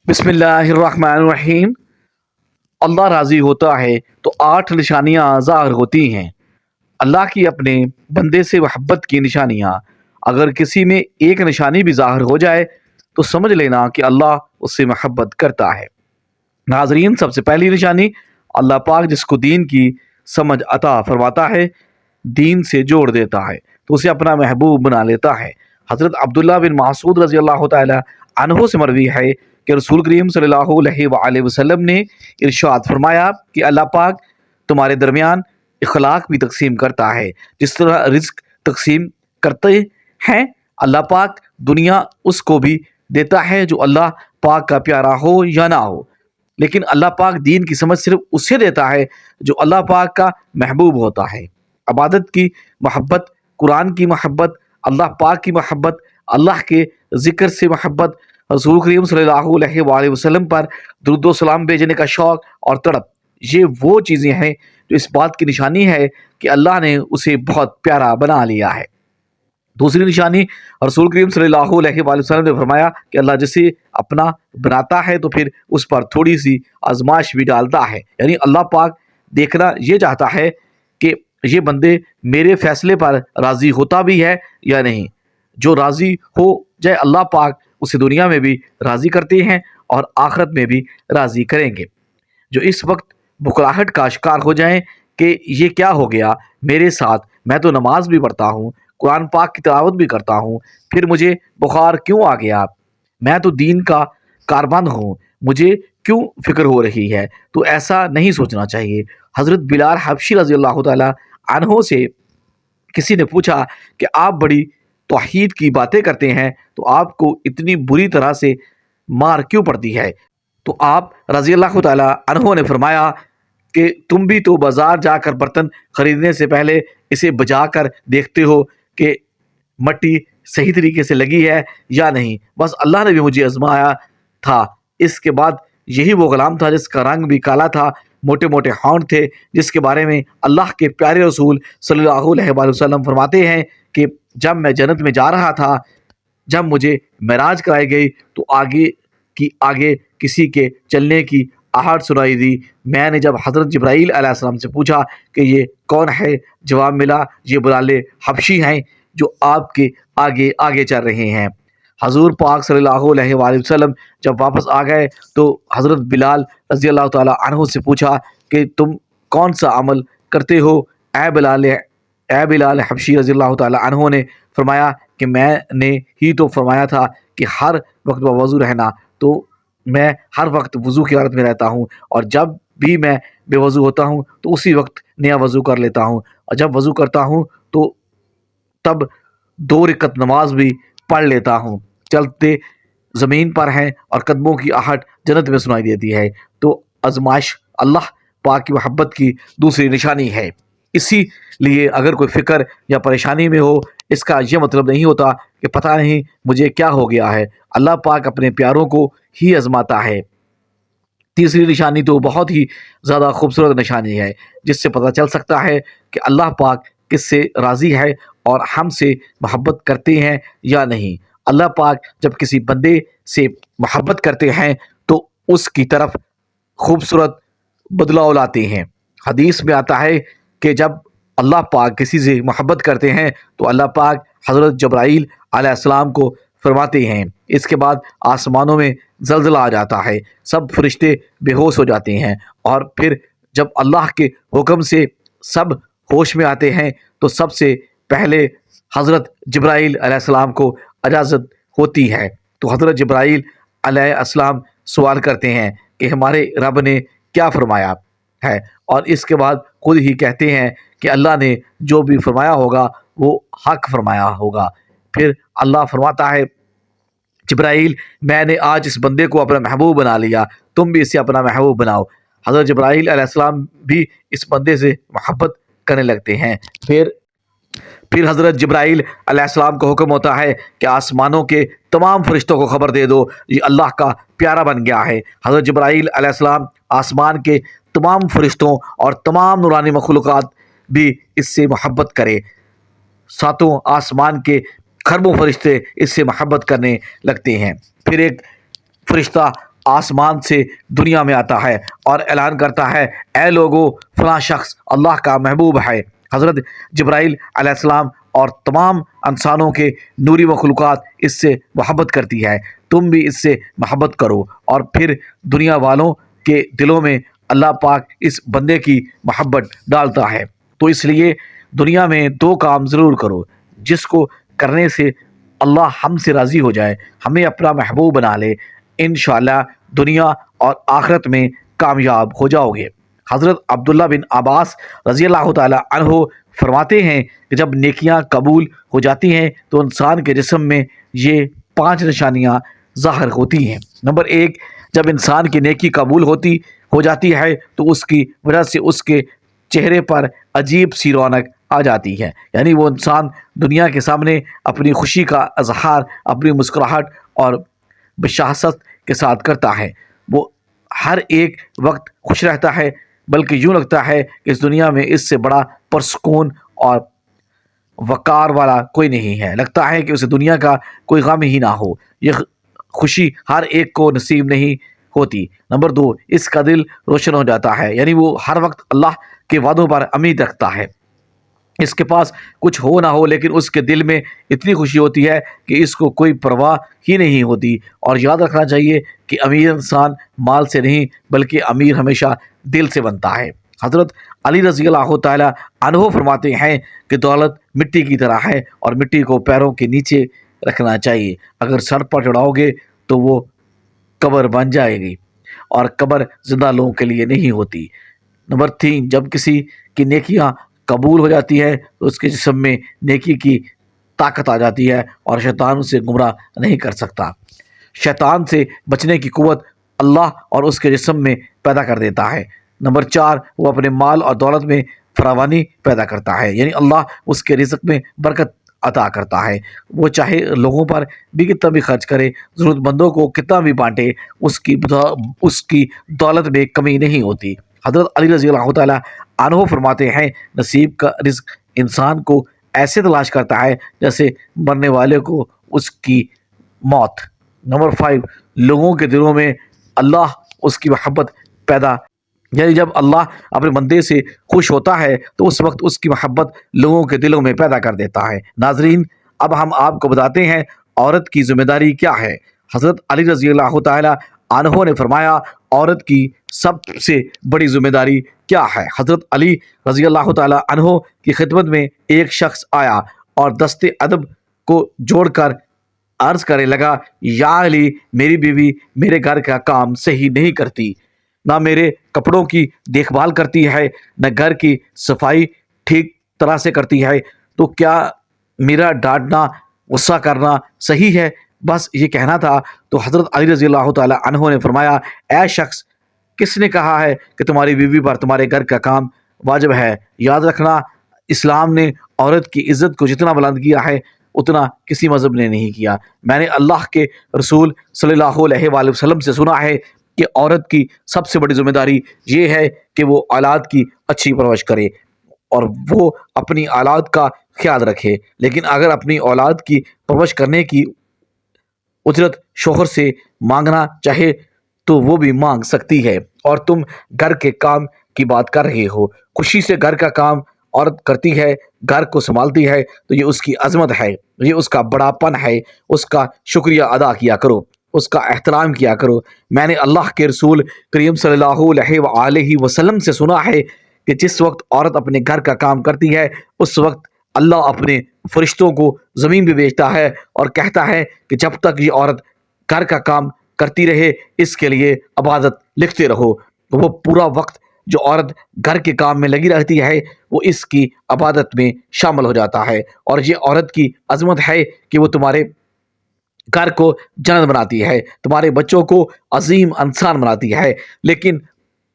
بسم اللہ الرحمن الرحیم۔ اللہ راضی ہوتا ہے تو 8 نشانیاں ظاہر ہوتی ہیں۔ اللہ کی اپنے بندے سے محبت کی نشانیاں، اگر کسی میں ایک نشانی بھی ظاہر ہو جائے تو سمجھ لینا کہ اللہ اس سے محبت کرتا ہے۔ ناظرین، سب سے پہلی نشانی، اللہ پاک جس کو دین کی سمجھ عطا فرماتا ہے، دین سے جوڑ دیتا ہے تو اسے اپنا محبوب بنا لیتا ہے۔ حضرت عبداللہ بن مسعود رضی اللہ تعالی عنہ سے مروی ہے کہ رسول کریم صلی اللہ علیہ وآلہ وسلم نے ارشاد فرمایا کہ اللہ پاک تمہارے درمیان اخلاق بھی تقسیم کرتا ہے، جس طرح رزق تقسیم کرتے ہیں۔ اللہ پاک دنیا اس کو بھی دیتا ہے جو اللہ پاک کا پیارا ہو یا نہ ہو، لیکن اللہ پاک دین کی سمجھ صرف اسے دیتا ہے جو اللہ پاک کا محبوب ہوتا ہے۔ عبادت کی محبت، قرآن کی محبت، اللہ پاک کی محبت، اللہ کے ذکر سے محبت، رسول کریم صلی اللہ علیہ وآلہ وسلم پر درود و سلام بھیجنے کا شوق اور تڑپ، یہ وہ چیزیں ہیں جو اس بات کی نشانی ہے کہ اللہ نے اسے بہت پیارا بنا لیا ہے۔ دوسری نشانی، رسول کریم صلی اللہ علیہ وآلہ وسلم نے فرمایا کہ اللہ جسے اپنا بناتا ہے تو پھر اس پر تھوڑی سی آزمائش بھی ڈالتا ہے، یعنی اللہ پاک دیکھنا یہ چاہتا ہے کہ یہ بندے میرے فیصلے پر راضی ہوتا بھی ہے یا نہیں۔ جو راضی ہو جائے اللہ پاک اسے دنیا میں بھی راضی کرتے ہیں اور آخرت میں بھی راضی کریں گے۔ جو اس وقت بکراہٹ کا شکار ہو جائیں کہ یہ کیا ہو گیا میرے ساتھ، میں تو نماز بھی پڑھتا ہوں، قرآن پاک کی تلاوت بھی کرتا ہوں، پھر مجھے بخار کیوں آ گیا، میں تو دین کا کاربند ہوں، مجھے کیوں فکر ہو رہی ہے، تو ایسا نہیں سوچنا چاہیے۔ حضرت بلال حبشی رضی اللہ تعالی عنہ سے کسی نے پوچھا کہ آپ بڑی توحید کی باتیں کرتے ہیں تو آپ کو اتنی بری طرح سے مار کیوں پڑتی ہے؟ تو آپ رضی اللہ تعالی عنہ نے فرمایا کہ تم بھی تو بازار جا کر برتن خریدنے سے پہلے اسے بجا کر دیکھتے ہو کہ مٹی صحیح طریقے سے لگی ہے یا نہیں۔ بس اللہ نے بھی مجھے آزمایا تھا۔ اس کے بعد یہی وہ غلام تھا جس کا رنگ بھی کالا تھا، موٹے موٹے ہونٹ تھے، جس کے بارے میں اللہ کے پیارے رسول صلی اللہ علیہ وآلہ وسلم فرماتے ہیں کہ جب میں جنت میں جا رہا تھا، جب مجھے معراج کرائی گئی تو آگے کسی کے چلنے کی آہٹ سنائی دی۔ میں نے جب حضرت جبرائیل علیہ السلام سے پوچھا کہ یہ کون ہے، جواب ملا یہ بلال حبشی ہیں جو آپ کے آگے آگے چل رہے ہیں۔ حضور پاک صلی اللہ علیہ وآلہ وسلم جب واپس آ گئے تو حضرت بلال رضی اللہ تعالی عنہ سے پوچھا کہ تم کون سا عمل کرتے ہو اے بلال حبشی رضی اللہ تعالی عنہ نے فرمایا کہ میں نے ہی تو فرمایا تھا کہ ہر وقت بوضو رہنا، تو میں ہر وقت وضو کی حالت میں رہتا ہوں، اور جب بھی میں بے وضو ہوتا ہوں تو اسی وقت نیا وضو کر لیتا ہوں، اور جب وضو کرتا ہوں تو تب 2 رکعت نماز بھی پڑھ لیتا ہوں۔ چلتے زمین پر ہیں اور قدموں کی آہٹ جنت میں سنائی دیتی ہے۔ تو آزمائش اللہ پاک کی محبت کی دوسری نشانی ہے۔ اسی لیے اگر کوئی فکر یا پریشانی میں ہو، اس کا یہ مطلب نہیں ہوتا کہ پتہ نہیں مجھے کیا ہو گیا ہے، اللہ پاک اپنے پیاروں کو ہی آزماتا ہے۔ تیسری نشانی تو بہت ہی زیادہ خوبصورت نشانی ہے، جس سے پتہ چل سکتا ہے کہ اللہ پاک کس سے راضی ہے اور ہم سے محبت کرتے ہیں یا نہیں۔ اللہ پاک جب کسی بندے سے محبت کرتے ہیں تو اس کی طرف خوبصورت بدلاؤ لاتے ہیں۔ حدیث میں آتا ہے کہ جب اللہ پاک کسی سے محبت کرتے ہیں تو اللہ پاک حضرت جبرائیل علیہ السلام کو فرماتے ہیں، اس کے بعد آسمانوں میں زلزلہ آ جاتا ہے، سب فرشتے بے ہوش ہو جاتے ہیں، اور پھر جب اللہ کے حکم سے سب ہوش میں آتے ہیں تو سب سے پہلے حضرت جبرائیل علیہ السلام کو اجازت ہوتی ہے۔ تو حضرت جبرائیل علیہ السلام سوال کرتے ہیں کہ ہمارے رب نے کیا فرمایا ہے، اور اس کے بعد خود ہی کہتے ہیں کہ اللہ نے جو بھی فرمایا ہوگا وہ حق فرمایا ہوگا۔ پھر اللہ فرماتا ہے جبرائیل میں نے آج اس بندے کو اپنا محبوب بنا لیا، تم بھی اسے اپنا محبوب بناؤ۔ حضرت جبرائیل علیہ السلام بھی اس بندے سے محبت کرنے لگتے ہیں۔ پھر حضرت جبرائیل علیہ السلام کو حکم ہوتا ہے کہ آسمانوں کے تمام فرشتوں کو خبر دے دو یہ اللہ کا پیارا بن گیا ہے۔ حضرت جبرائیل علیہ السلام آسمان کے تمام فرشتوں اور تمام نورانی مخلوقات بھی اس سے محبت کرے، ساتوں آسمان کے خربوں فرشتے اس سے محبت کرنے لگتے ہیں۔ پھر ایک فرشتہ آسمان سے دنیا میں آتا ہے اور اعلان کرتا ہے اے لوگو فلاں شخص اللہ کا محبوب ہے۔ حضرت جبرائیل علیہ السلام اور تمام انسانوں کے نوری مخلوقات اس سے محبت کرتی ہے، تم بھی اس سے محبت کرو۔ اور پھر دنیا والوں کے دلوں میں اللہ پاک اس بندے کی محبت ڈالتا ہے۔ تو اس لیے دنیا میں دو کام ضرور کرو جس کو کرنے سے اللہ ہم سے راضی ہو جائے، ہمیں اپنا محبوب بنا لے، انشاءاللہ دنیا اور آخرت میں کامیاب ہو جاؤ گے۔ حضرت عبداللہ بن عباس رضی اللہ تعالیٰ عنہ فرماتے ہیں کہ جب نیکیاں قبول ہو جاتی ہیں تو انسان کے جسم میں یہ 5 نشانیاں ظاہر ہوتی ہیں۔ نمبر 1، جب انسان کی نیکی قبول ہو جاتی ہے تو اس کی وجہ سے اس کے چہرے پر عجیب سی رونق آ جاتی ہے، یعنی وہ انسان دنیا کے سامنے اپنی خوشی کا اظہار اپنی مسکراہٹ اور بشاشت کے ساتھ کرتا ہے۔ وہ ہر ایک وقت خوش رہتا ہے، بلکہ یوں لگتا ہے کہ اس دنیا میں اس سے بڑا پرسکون اور وقار والا کوئی نہیں ہے، لگتا ہے کہ اسے دنیا کا کوئی غم ہی نہ ہو۔ یہ خوشی ہر ایک کو نصیب نہیں ہوتی۔ نمبر 2، اس کا دل روشن ہو جاتا ہے، یعنی وہ ہر وقت اللہ کے وعدوں پر امید رکھتا ہے۔ اس کے پاس کچھ ہو نہ ہو لیکن اس کے دل میں اتنی خوشی ہوتی ہے کہ اس کو کوئی پرواہ ہی نہیں ہوتی۔ اور یاد رکھنا چاہیے کہ امیر انسان مال سے نہیں بلکہ امیر ہمیشہ دل سے بنتا ہے۔ حضرت علی رضی اللہ تعالیٰ عنہ فرماتے ہیں کہ دولت مٹی کی طرح ہے اور مٹی کو پیروں کے نیچے رکھنا چاہیے، اگر سر پر چڑھاؤ گے تو وہ قبر بن جائے گی، اور قبر زندہ لوگوں کے لیے نہیں ہوتی۔ نمبر 3، جب کسی کی نیکیاں قبول ہو جاتی ہے تو اس کے جسم میں نیکی کی طاقت آ جاتی ہے اور شیطان اسے گمراہ نہیں کر سکتا۔ شیطان سے بچنے کی قوت اللہ اور اس کے جسم میں پیدا کر دیتا ہے۔ نمبر 4، وہ اپنے مال اور دولت میں فراوانی پیدا کرتا ہے، یعنی اللہ اس کے رزق میں برکت عطا کرتا ہے۔ وہ چاہے لوگوں پر بھی کتنا بھی خرچ کرے، ضرورت مندوں کو کتنا بھی بانٹے، اس کی دولت میں کمی نہیں ہوتی۔ حضرت علی رضی اللہ تعالیٰ عنہ فرماتے ہیں نصیب کا رزق انسان کو ایسے تلاش کرتا ہے جیسے مرنے والے کو اس کی موت۔ نمبر 5، لوگوں کے دلوں میں اللہ اس کی محبت پیدا، یعنی جب اللہ اپنے بندے سے خوش ہوتا ہے تو اس وقت اس کی محبت لوگوں کے دلوں میں پیدا کر دیتا ہے۔ ناظرین، اب ہم آپ کو بتاتے ہیں عورت کی ذمہ داری کیا ہے۔ حضرت علی رضی اللہ تعالیٰ عنہ نے فرمایا عورت کی سب سے بڑی ذمہ داری کیا ہے۔ حضرت علی رضی اللہ تعالیٰ عنہ کی خدمت میں ایک شخص آیا اور دست ادب کو جوڑ کر عرض کرنے لگا، یا علی، میری بیوی میرے گھر کا کام صحیح نہیں کرتی، نہ میرے کپڑوں کی دیکھ بھال کرتی ہے، نہ گھر کی صفائی ٹھیک طرح سے کرتی ہے، تو کیا میرا ڈانٹنا غصہ کرنا صحیح ہے؟ بس یہ کہنا تھا تو حضرت علی رضی اللہ تعالیٰ عنہ نے فرمایا، اے شخص، کس نے کہا ہے کہ تمہاری بیوی پر تمہارے گھر کا کام واجب ہے؟ یاد رکھنا، اسلام نے عورت کی عزت کو جتنا بلند کیا ہے اتنا کسی مذہب نے نہیں کیا۔ میں نے اللہ کے رسول صلی اللہ علیہ وآلہ وسلم سے سنا ہے کہ عورت کی سب سے بڑی ذمہ داری یہ ہے کہ وہ اولاد کی اچھی پرورش کرے اور وہ اپنی اولاد کا خیال رکھے، لیکن اگر اپنی اولاد کی پرورش کرنے کی اجرت شوہر سے مانگنا چاہے تو وہ بھی مانگ سکتی ہے۔ اور تم گھر کے کام کی بات کر رہے ہو، خوشی سے گھر کا کام عورت کرتی ہے، گھر کو سنبھالتی ہے تو یہ اس کی عظمت ہے، یہ اس کا بڑا پن ہے، اس کا شکریہ ادا کیا کرو، اس کا احترام کیا کرو۔ میں نے اللہ کے رسول کریم صلی اللہ علیہ وآلہ وسلم سے سنا ہے کہ جس وقت عورت اپنے گھر کا کام کرتی ہے اس وقت اللہ اپنے فرشتوں کو زمین پہ بھیجتا ہے اور کہتا ہے کہ جب تک یہ عورت گھر کا کام کرتی رہے اس کے لیے عبادت لکھتے رہو۔ وہ پورا وقت جو عورت گھر کے کام میں لگی رہتی ہے وہ اس کی عبادت میں شامل ہو جاتا ہے، اور یہ عورت کی عظمت ہے کہ وہ تمہارے گھر کو جنت بناتی ہے، تمہارے بچوں کو عظیم انسان بناتی ہے۔ لیکن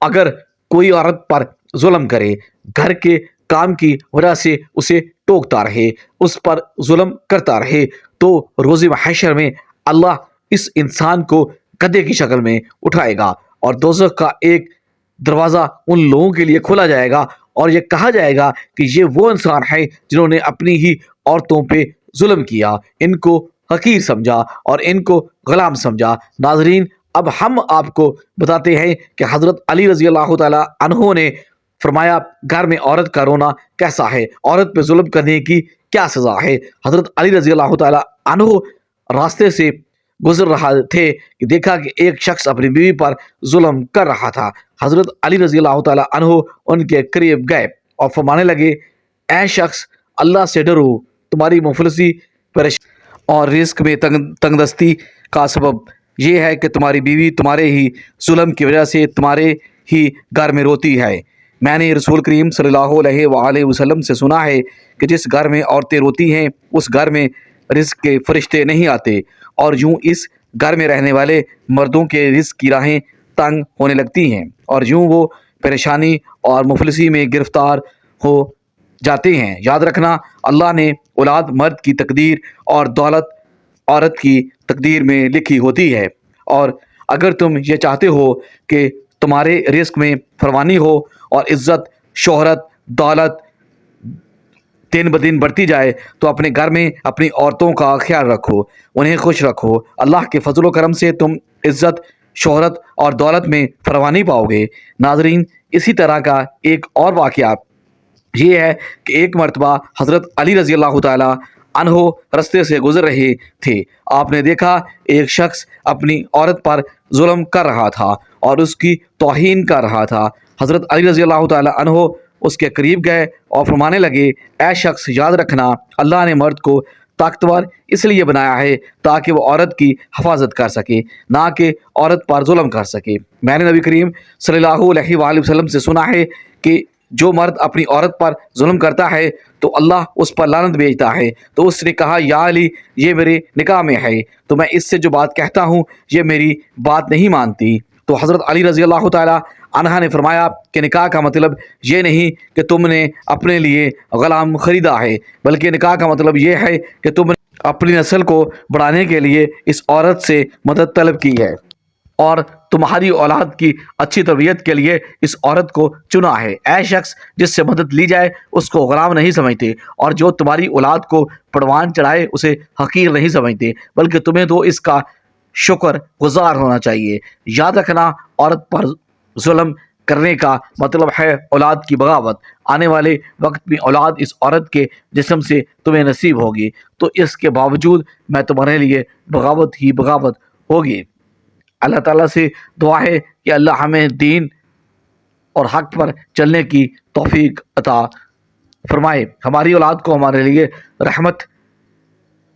اگر کوئی عورت پر ظلم کرے، گھر کے کام کی وجہ سے اسے ٹوکتا رہے، اس پر ظلم کرتا رہے، تو روز محشر میں اللہ اس انسان کو گدھے کی شکل میں اٹھائے گا اور دوزخ کا ایک دروازہ ان لوگوں کے لیے کھولا جائے گا اور یہ کہا جائے گا کہ یہ وہ انسان ہیں جنہوں نے اپنی ہی عورتوں پہ ظلم کیا، ان کو حقیر سمجھا اور ان کو غلام سمجھا۔ ناظرین، اب ہم آپ کو بتاتے ہیں کہ حضرت علی رضی اللہ تعالیٰ عنہ نے فرمایا گھر میں عورت کا رونا کیسا ہے، عورت پہ ظلم کرنے کی کیا سزا ہے۔ حضرت علی رضی اللہ تعالیٰ عنہ راستے سے گزر رہا تھے کہ دیکھا کہ ایک شخص اپنی بیوی پر ظلم کر رہا تھا۔ حضرت علی رضی اللہ تعالیٰ عنہ ان کے قریب گئے اور فرمانے لگے، اے شخص، اللہ سے ڈرو، تمہاری مفلسی اور رزق میں تنگ دستی کا سبب یہ ہے کہ تمہاری بیوی تمہارے ہی ظلم کی وجہ سے تمہارے ہی گھر میں روتی ہے۔ میں نے رسول کریم صلی اللہ علیہ وآلہ وسلم سے سنا ہے کہ جس گھر میں عورتیں روتی ہیں اس گھر میں رزق کے فرشتے نہیں آتے، اور یوں اس گھر میں رہنے والے مردوں کے رزق کی راہیں تنگ ہونے لگتی ہیں، اور یوں وہ پریشانی اور مفلسی میں گرفتار ہو جاتے ہیں۔ یاد رکھنا، اللہ نے اولاد مرد کی تقدیر اور دولت عورت کی تقدیر میں لکھی ہوتی ہے، اور اگر تم یہ چاہتے ہو کہ تمہارے رزق میں فراوانی ہو اور عزت، شہرت، دولت دن بدن بڑھتی جائے تو اپنے گھر میں اپنی عورتوں کا خیال رکھو، انہیں خوش رکھو۔ اللہ کے فضل و کرم سے تم عزت، شہرت اور دولت میں فراوانی پاؤ گے۔ ناظرین، اسی طرح کا ایک اور واقعہ یہ ہے کہ ایک مرتبہ حضرت علی رضی اللہ تعالیٰ عنہ رستے سے گزر رہے تھے۔ آپ نے دیکھا ایک شخص اپنی عورت پر ظلم کر رہا تھا اور اس کی توہین کر رہا تھا۔ حضرت علی رضی اللہ تعالیٰ عنہ اس کے قریب گئے اور فرمانے لگے، اے شخص، یاد رکھنا، اللہ نے مرد کو طاقتور اس لیے بنایا ہے تاکہ وہ عورت کی حفاظت کر سکے، نہ کہ عورت پر ظلم کر سکے۔ میں نے نبی کریم صلی اللہ علیہ وآلہ وسلم سے سنا ہے کہ جو مرد اپنی عورت پر ظلم کرتا ہے تو اللہ اس پر لعنت بھیجتا ہے۔ تو اس نے کہا، یا علی، یہ میرے نکاح میں ہے، تو میں اس سے جو بات کہتا ہوں یہ میری بات نہیں مانتی۔ تو حضرت علی رضی اللہ تعالیٰ عنہ نے فرمایا کہ نکاح کا مطلب یہ نہیں کہ تم نے اپنے لیے غلام خریدا ہے، بلکہ نکاح کا مطلب یہ ہے کہ تم نے اپنی نسل کو بڑھانے کے لیے اس عورت سے مدد طلب کی ہے، اور تمہاری اولاد کی اچھی تربیت کے لیے اس عورت کو چنا ہے۔ اے شخص، جس سے مدد لی جائے اس کو غلام نہیں سمجھتے، اور جو تمہاری اولاد کو پروان چڑھائے اسے حقیر نہیں سمجھتے، بلکہ تمہیں تو اس کا شکر گزار ہونا چاہیے۔ یاد رکھنا، عورت پر ظلم کرنے کا مطلب ہے اولاد کی بغاوت۔ آنے والے وقت میں اولاد اس عورت کے جسم سے تمہیں نصیب ہوگی، تو اس کے باوجود میں تمہارے لیے بغاوت ہی بغاوت ہوگی۔ اللہ تعالیٰ سے دعا ہے کہ اللہ ہمیں دین اور حق پر چلنے کی توفیق عطا فرمائے، ہماری اولاد کو ہمارے لیے رحمت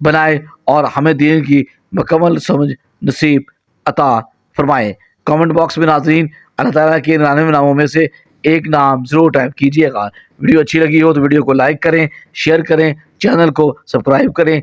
بنائے، اور ہمیں دین کی مکمل سمجھ نصیب عطا فرمائے۔ کامنٹ باکس میں ناظرین اللہ تعالیٰ کے 99 ناموں میں سے ایک نام ضرور ٹائپ کیجیے گا۔ ویڈیو اچھی لگی ہو تو ویڈیو کو لائک کریں، شیئر کریں، چینل کو سبسکرائب کریں